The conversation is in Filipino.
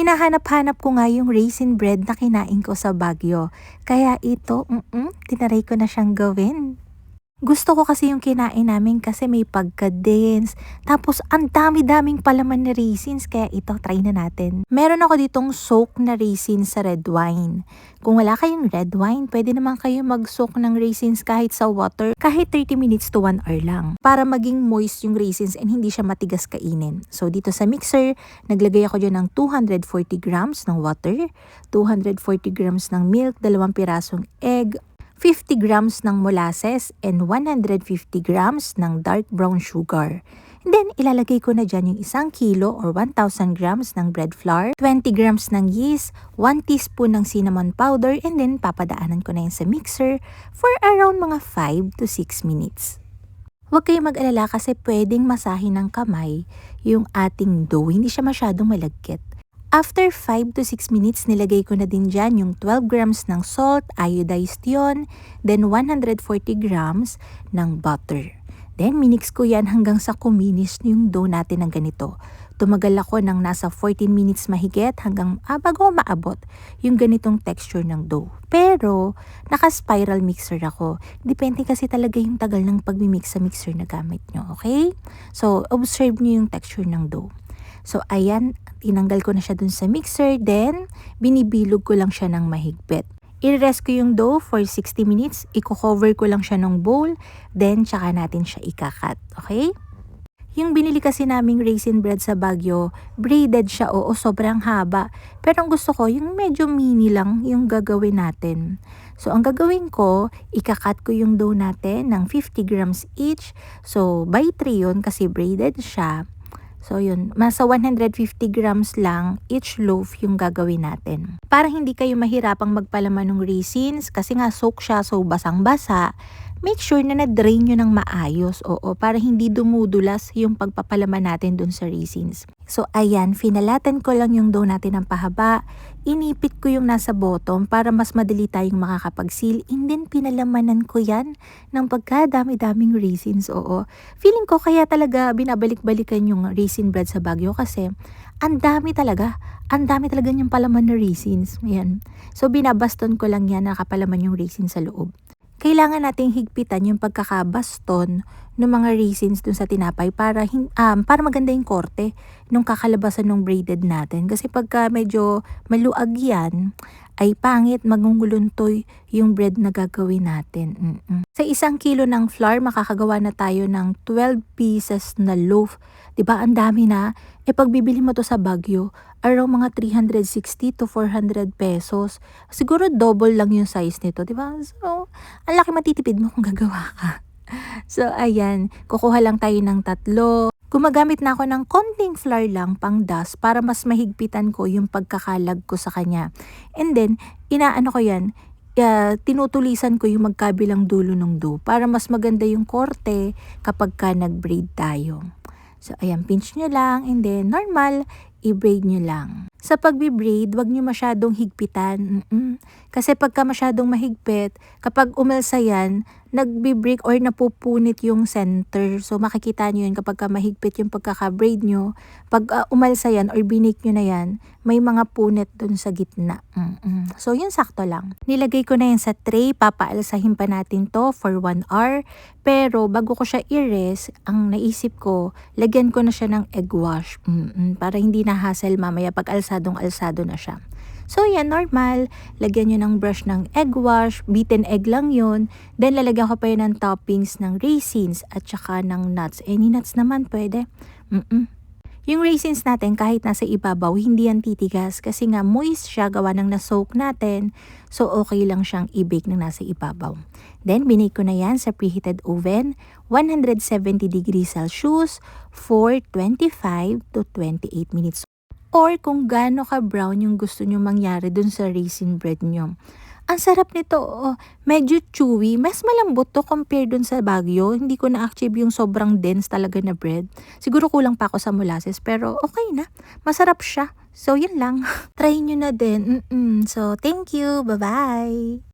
Hinahanap-hanap ko nga yung raisin bread na kinain ko sa Baguio. Kaya ito, tinaray ko na siyang gawin. Gusto ko kasi yung kinain namin kasi may pagka-dense. Tapos ang dami-daming palaman na raisins kaya ito try na natin. Meron ako ditong soak na raisins sa red wine. Kung wala kayong red wine, pwede naman kayo mag-soak ng raisins kahit sa water, kahit 30 minutes to 1 hour lang. Para maging moist yung raisins and hindi siya matigas kainin. So dito sa mixer, naglagay ako dyan ng 240 grams ng water, 240 grams ng milk, 2 pirasong egg, 50 grams ng molasses, and 150 grams ng dark brown sugar. And then, ilalagay ko na dyan yung 1 kilo or 1,000 grams ng bread flour, 20 grams ng yeast, 1 teaspoon ng cinnamon powder, and then papadaanan ko na yun sa mixer for around mga 5 to 6 minutes. Huwag kayong mag-alala kasi pwedeng masahin ng kamay yung ating dough, hindi siya masyadong malagkit. After 5 to 6 minutes, nilagay ko na din dyan yung 12 grams ng salt, iodized yun, then 140 grams ng butter. Then, minix ko yan hanggang sa kuminis yung dough natin ng ganito. Tumagal ako ng nasa 14 minutes mahigit hanggang bago maabot yung ganitong texture ng dough. Pero, naka-spiral mixer ako. Depende kasi talaga yung tagal ng pagmimix sa mixer na gamit nyo, okay? So, observe nyo yung texture ng dough. So, ayan, tinanggal ko na siya dun sa mixer, then binibilog ko lang siya ng mahigpit. I-rest ko yung dough for 60 minutes, i-cover ko lang siya ng bowl, then tsaka natin siya ikakat, okay? Yung binili kasi naming raisin bread sa Baguio, braided siya, oo, sobrang haba. Pero ang gusto ko, yung medyo mini lang yung gagawin natin. So, ang gagawin ko, ikakat ko yung dough natin ng 50 grams each. So, by 3 yun kasi braided siya. So yun, masa 150 grams lang each loaf yung gagawin natin. Para hindi kayo mahirapang magpalaman ng raisins kasi nga soak siya, so basang-basa, make sure na na-drain nyo ng maayos, oo, para hindi dumudulas yung pagpapalaman natin dun sa raisins. So ayan, finalatan ko lang yung dough natin ng pahaba, inipit ko yung nasa bottom para mas madali tayong makakapag-seal, and then pinalamanan ko yan ng pagkadami-daming raisins, oo. Feeling ko kaya talaga binabalik-balikan yung raisin bread sa Baguio kasi ang dami talaga niyang palaman na raisins. Ayan. So binabaston ko lang yan, nakapalaman yung raisins sa loob. Kailangan nating higpitan yung pagkakabaston ng mga raisins dun sa tinapay para maganda yung korte nung kakalabasan ng braided natin. Kasi pagka medyo maluag yan, ay pangit, magunguluntoy yung bread na gagawin natin. Sa 1 kilo ng flour, makakagawa na tayo ng 12 pieces na loaf. Diba, ang dami na. Pag bibili mo to sa Baguio, around mga 360 to 400 pesos. Siguro double lang yung size nito, diba? So, ang laki matitipid mo kung gagawa ka. So, ayan, kukuha lang tayo ng 3. Gumagamit na ako ng konting flour lang pang dust para mas mahigpitan ko yung pagkakalag ko sa kanya. And then, inaano ko yan, tinutulisan ko yung magkabilang dulo ng dough para mas maganda yung korte kapag ka nag-braid tayo. So, ayan, pinch nyo lang and then normal, i-braid nyo lang. Sa pagbi-braid, wag nyo masyadong higpitan. Kasi pagka masyadong mahigpit, kapag umalsa yan, nagbi-break or napupunit yung center. So, makikita nyo yun kapag mahigpit yung pagkaka-braid nyo. Pag umalsa yan or binik nyo na yan, may mga punit dun sa gitna. So, yun sakto lang. Nilagay ko na yan sa tray, papaalsahin pa natin to for 1 hour. Pero, bago ko siya i-rest, ang naisip ko, lagyan ko na siya ng egg wash. Para hindi na hassle mamaya pag alsadong-alsado na siya. So, yan, normal. Lagyan nyo ng brush ng egg wash. Beaten egg lang yun. Then, lalagyan ko pa yun ng toppings ng raisins at saka ng nuts. Any nuts naman, pwede. Yung raisins natin, kahit nasa ibabaw, hindi yan titigas. Kasi nga, moist siya, gawa ng na-soak natin. So, okay lang siyang i-bake ng nasa ibabaw. Then, binake ko na yan sa preheated oven, 170 degrees Celsius for 25 to 28 minutes. Or kung gaano ka-brown yung gusto nyo mangyari dun sa raisin bread nyo. Ang sarap nito, medyo chewy. Mas malambot to compare dun sa Baguio. Hindi ko na-achieve yung sobrang dense talaga na bread. Siguro kulang pa ako sa molasses, pero okay na. Masarap siya. So, yun lang. Try nyo na din. So, thank you. Bye-bye!